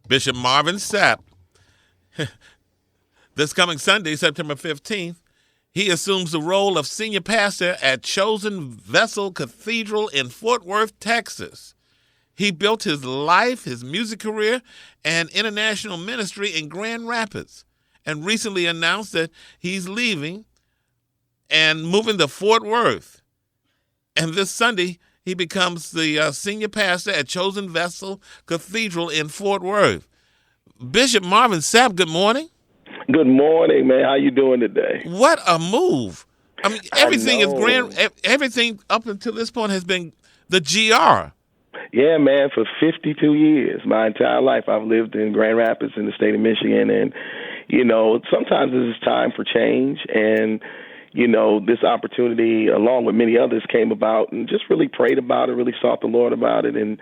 Bishop Marvin Sapp. This coming Sunday, September 15th, he assumes the role of senior pastor at Chosen Vessel Cathedral in Fort Worth, Texas. He built his life, his music career, and international ministry in Grand Rapids, and recently announced that he's leaving and moving to Fort Worth. And this Sunday, he becomes the senior pastor at Chosen Vessel Cathedral in Fort Worth. Bishop Marvin Sapp, good morning. Good morning, man. How you doing today? What a move. I mean, everything is know. grand. Everything up until this point has been the GR. Yeah, man, for 52 years, my entire life, I've lived in Grand Rapids in the state of Michigan. And, sometimes it's time for change. And, this opportunity, along with many others, came about and just really prayed about it, really sought the Lord about it. And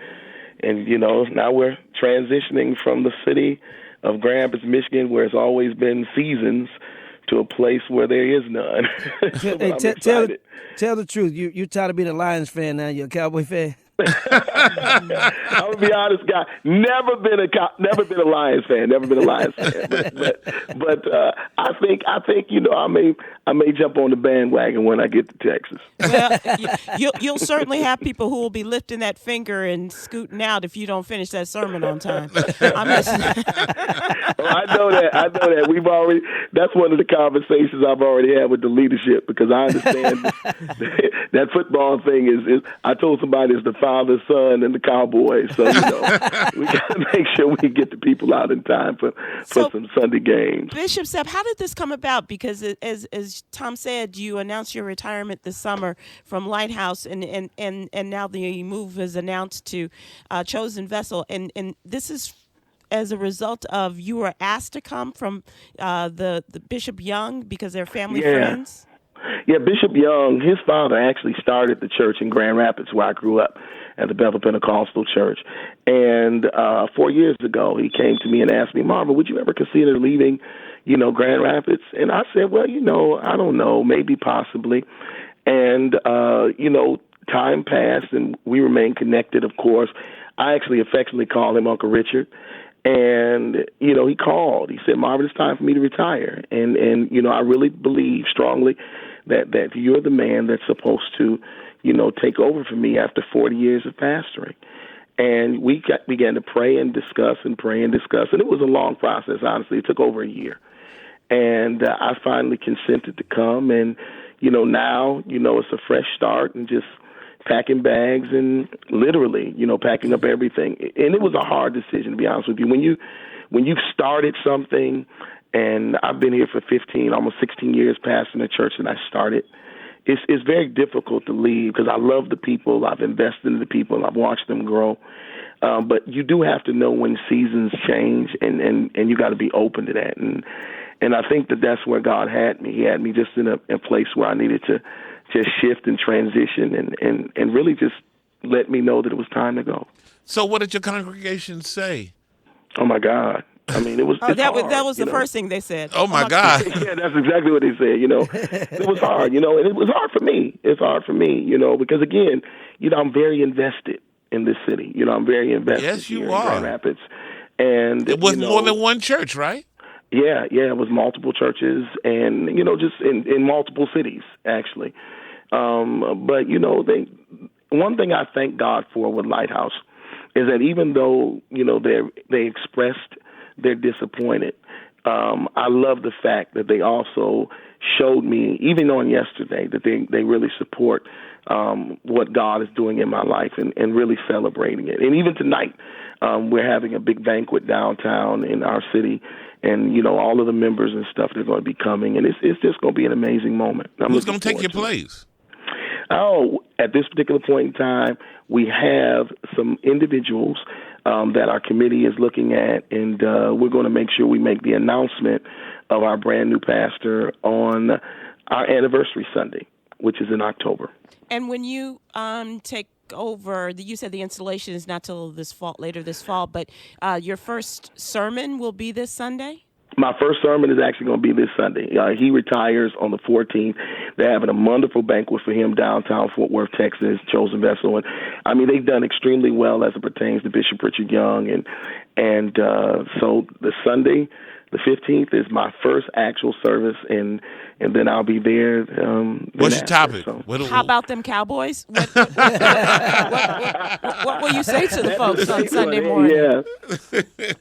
now we're transitioning from the city of Grand Rapids, Michigan, where it's always been seasons, to a place where there is none. Tell the truth. You tired of being a Lions fan now? You're a Cowboy fan? I'm gonna be honest, guy. Never been a Lions fan. But I think I may jump on the bandwagon when I get to Texas. Well, you'll certainly have people who will be lifting that finger and scooting out if you don't finish that sermon on time. I know that. We've already. That's one of the conversations I've already had with the leadership, because I understand that football thing is. I told somebody it's the Father, Son, and the Cowboys. So we got to make sure we get the people out in time for some Sunday games. Bishop Sapp, how did this come about? Because as Tom said, you announced your retirement this summer from Lighthouse, and now the move is announced to Chosen Vessel, and this is as a result of you were asked to come from the Bishop Young because they're family friends. Yeah, Bishop Young, his father actually started the church in Grand Rapids, where I grew up, at the Bethel Pentecostal Church. And 4 years ago, he came to me and asked me, Marvin, would you ever consider leaving, Grand Rapids? And I said, well, I don't know, maybe, possibly. And, time passed, and we remained connected, of course. I actually affectionately call him Uncle Richard. And, he called. He said, Marvin, it's time for me to retire. And I really believe strongly that you're the man that's supposed to, take over for me after 40 years of pastoring. And we began to pray and discuss. And it was a long process, honestly. It took over a year. And I finally consented to come. And, now, it's a fresh start and just packing bags and literally, packing up everything. And it was a hard decision, to be honest with you. When you've started something, and I've been here for 15, almost 16 years pastoring the church that I started, it's very difficult to leave, because I love the people. I've invested in the people. I've watched them grow. But you do have to know when seasons change, and you got to be open to that. And I think that's where God had me. He had me just in a place where I needed to just shift and transition and really just let me know that it was time to go. So what did your congregation say? Oh, my God. I mean, it was that hard, was the first thing they said. Oh, my God. Yeah, that's exactly what they said, It was hard, and it was hard for me. It's hard for me, because, again, I'm very invested in this city. I'm very invested yes, you here are. in Grand Rapids. And it was more than one church, right? Yeah, it was multiple churches and, just in multiple cities, actually. But, one thing I thank God for with Lighthouse is that even though, they expressed they're disappointed, I love the fact that they also showed me, even on yesterday, that they really support what God is doing in my life and really celebrating it. And even tonight, we're having a big banquet downtown in our city, and, all of the members and stuff, they're going to be coming, and it's just going to be an amazing moment. Who's going to take your place? Oh, at this particular point in time, we have some individuals that our committee is looking at, and we're going to make sure we make the announcement of our brand new pastor on our anniversary Sunday, which is in October. And when you take over, you said the installation is not till later this fall, but your first sermon will be this Sunday? My first sermon is actually going to be this Sunday. He retires on the 14th. They're having a wonderful banquet for him downtown Fort Worth, Texas, Chosen Vessel. And I mean, they've done extremely well as it pertains to Bishop Richard Young. And so the Sunday, the 15th, is my first actual service, and then I'll be there. What's your topic? So. How about them Cowboys? What will you say to the folks on Sunday morning? Yeah,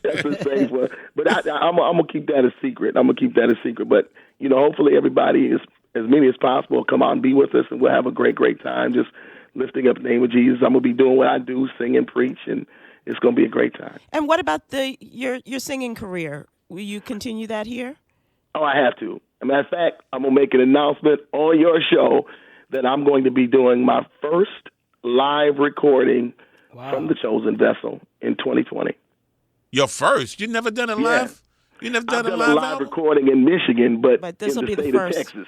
that's a safe one. But I'm gonna keep that a secret. But hopefully everybody, as many as possible, come out and be with us, and we'll have a great time just lifting up the name of Jesus. I'm gonna be doing what I do, sing and preach, and it's gonna be a great time. And what about your singing career? Will you continue that here? Oh, I have to. As a matter of fact, I'm going to make an announcement on your show that I'm going to be doing my first live recording from the Chosen Vessel in 2020. Your first? You never done it live? You never done I've a done a live album? recording in Michigan, but this in will be the the state of first. Texas.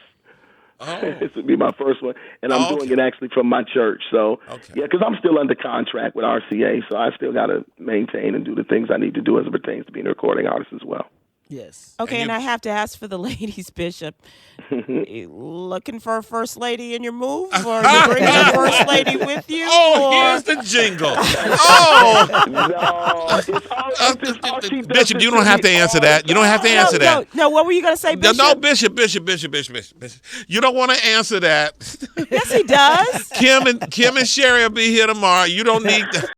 Oh. This will be my first one, and I'm doing it actually from my church. So, yeah, because I'm still under contract with RCA, so I still got to maintain and do the things I need to do as it pertains to being a recording artist as well. Yes. Okay, and I have to ask for the ladies, Bishop. You looking for a first lady in your move, or are you bringing a first lady with you? Here's the jingle. Oh, No, it's all she does. Bishop, you don't have to answer that. You don't have to answer that. No, what were you going to say, Bishop? No, Bishop. You don't want to answer that. Yes, he does. Kim and Sherry will be here tomorrow. You don't need to.